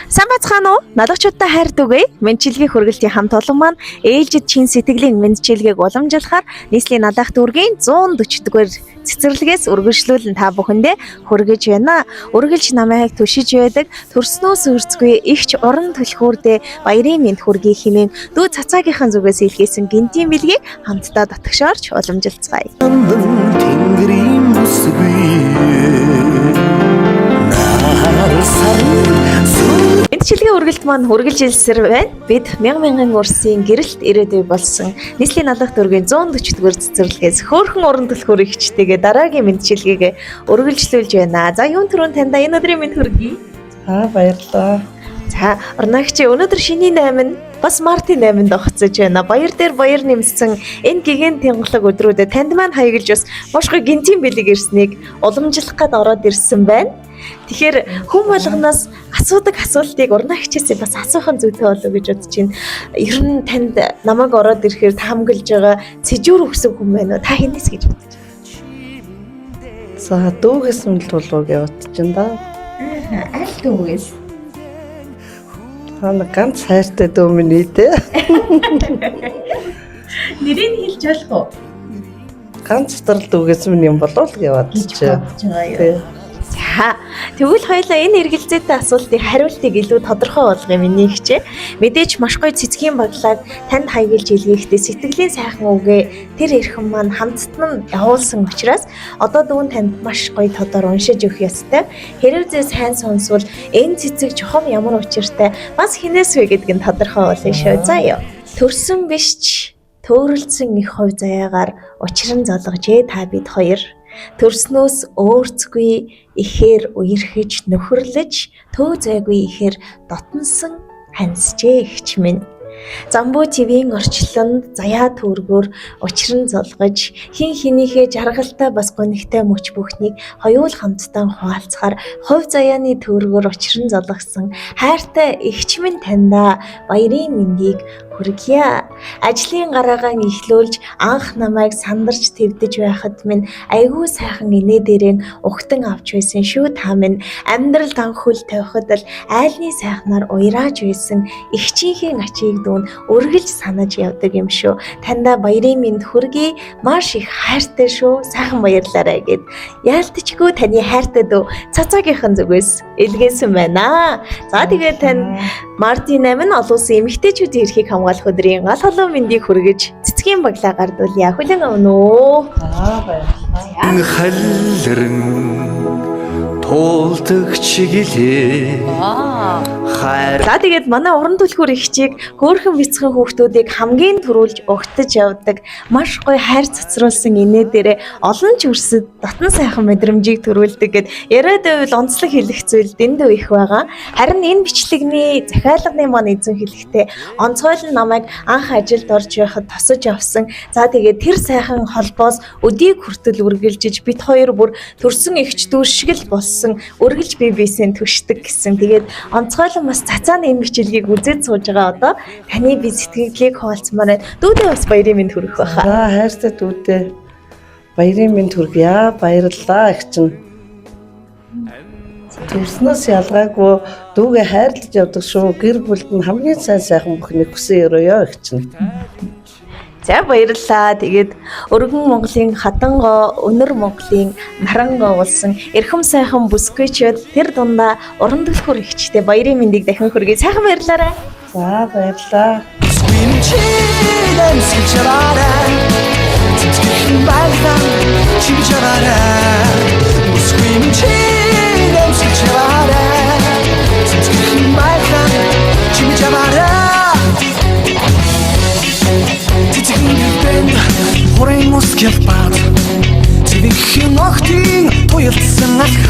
Сайн бацхан уу? Налагчуудтай хайр түгэе. Мэндчилгээ хүргэлтийн хамт олон маань ээлжид чин сэтгэлийн мэндчилгээг уламжлахаар нийслэлийн налах дүүргийн 140-р цэцэрлэгээс үргэлжлүүлэн та бүхэндээ хүргэж байна. Үргэлж намайг түшиж байдаг төрснөөс үрцгүй ихч уран түлхүүрдээ баярын мэнд хүргэе хэмээн дүү цацаагийнхын зүгээс илгээсэн гинтийн бэлгийг хамтдаа дотгошоорч уламжилцгаая. Тэнгэрийн Мэндчилгээ үргэлт маань хүргэлжилсээр байна. Бид мянган өрсийн гэрэлт ирээдүй болсон нийслэлийн налах дүүргийн 140-р цэцэрлэгээс хөөрхөн уран түлхүүр ихчтэйгээ дараагийн мэндчилгээг үргэлжлүүлж байна. За юун түрүүн таньда энэ өдрийн мэнд хүргэе. Баярлалаа. За орнагч өнөөдөр шиний 8 бас мартын 8-нд огцож байна. Баяр дээр баяр нэмсэн энэ гигэн тянгалаг өдрүүдэд танд маань хаяглаж бас маш гоё гинтийн бэлэг ирснийг уламжлах гээд ороод ирсэн байна. Тэгэхээр хүн болгоноос асуудаг асуултыг урнагчээс бас асуухан зүйтэй болов гэж бодож байна. Ер нь танд намайг ороод ирэхээр таамаглаж байгаа цэжүүр өксөв хүн байна уу? Та хинээс гэж бодож байна? За дүүгээс нь л болов гэж бодож байна да. Аль дүүгээс? Хана ганц хайртай дүү минь дээ. Нэрийг хэлж болох уу? Ганц дотрол дүүгээс минь юм болов л гэж бодож байна. За тэгвэл хоёлаа энэ эргэлзээтэй асуултыг хариултыг илүү тодорхой болгоё миний хичээ. Мэдээж маш гоё цэцгийн баглаад танд хаяглаж илгээхдээ сэтгэлийн сайхан үгээ тэр эрхэм маань хамттан явуулсан учраас одоо дүүн танд маш гоё тодор уншиж өгөх ёстой. Хэрвээ сайн сонсвол энэ цэцэг чухам ямар учиртай бас хинээс вэ гэдг нь тодорхой болно шүү. За ёо. Төрсөн биш ч төөрөлдсөн их хувь заяагаар учран золгожээ та бид хоёр. Төрснөөс өөрцгүй ихээр үерхэж нөхөрлөж төө зайгүй ихээр дотнсон хансжээ ихч минь. Замбуу твийн орчлонд заяа төргөөр учран золгож хин хинийхээ жаргалтай бас гонигтай мөч бүхнийг хоёул хамтдаа хуваалцахаар хувь заяаны төргөөр учран золгосон хайртай ихч минь таньда баярын мэндийг хүргье. Ажлын гараагаан ихлүүлж анх намайг сандарч твдэж байхад минь айгүй сайхан инээ дээрэн ухтан авч байсан шүү та минь. Амьдрал данхүл тавихад л айлны сайхнаар уйрааж байсан ихчийнхээ ачийг дүүн үргэлж санаж явдаг юм шүү. Таньда баярын мэнд хүргэе. Маш их хайртай шүү. Сайхан баярлаарай гэд яалтчгүй таны хайртай дүү цацаагийнхын зүгээс илгээсэн байна. За тэгээд тань Мартин 8 олон улсын эмэгтэйчүүдийн эрхийг хамгаалах өдрийн гал холон мэндийг хүргэж цэцгийн баглаа гардуулъя. Хүлээн авна уу? баярлалаа. Халлэрэн туулдаг чиглээ. За тэгээд манай уран түлхүүр ихчийг хөөрхөн бяцхан хүүхдүүдийг хамгийн түрүүлж угтаж явдаг маш гоё хайр цацруулсан инээ дээрээ олон ч өрсөд дотн сайхан мэдрэмжийг төрүүлдэг гэд яриад байвал онцлог хэлэх зүйл дэндүү их байгаа. Харин энэ бичлэгний захиалганы маань эзэн хэлэхдээ онцгой нь намайг анх ажилд орж байхад тосож авсан. За тэгээд тэр сайхан холбоос өдийг хүртэл үргэлжиж бит хоёр бүр төрсөн ихч дүүр шиг л болсон. Үргэлж бие биесээ төшдөг гэсэн. Тэгээд онцгой бас цацааны энэ бичлэгийг үзээд сууж байгаа одоо таны би сэтгэлийг хуваалцмаар байна. Дүүдээ бас баярын мэнд хүргэх байхаа. За хайртай дүүдээ баярын мэнд хүргье. Баярлалаа их чинь. Төрснөөс ялгаагүй дүүгээ хайрлаж явдаг шүү. Гэр бүлд нь хамгийн сайхан бүхнийг хүсэн өрөөё их чинь. За баярлалаа. Тэгээд өргөн Монголын хатангоо, өнөр Монголын нарангоо болсон эрхэм сайхан бүсгүйчүүд тэр дундаа уран түлхүүр ихчтэй баярын мэндийг дахин хүргэе. Сайхан баярлаарай. За баярлалаа. Хорын мускел бат Твих ногтын туйлдсан алхаа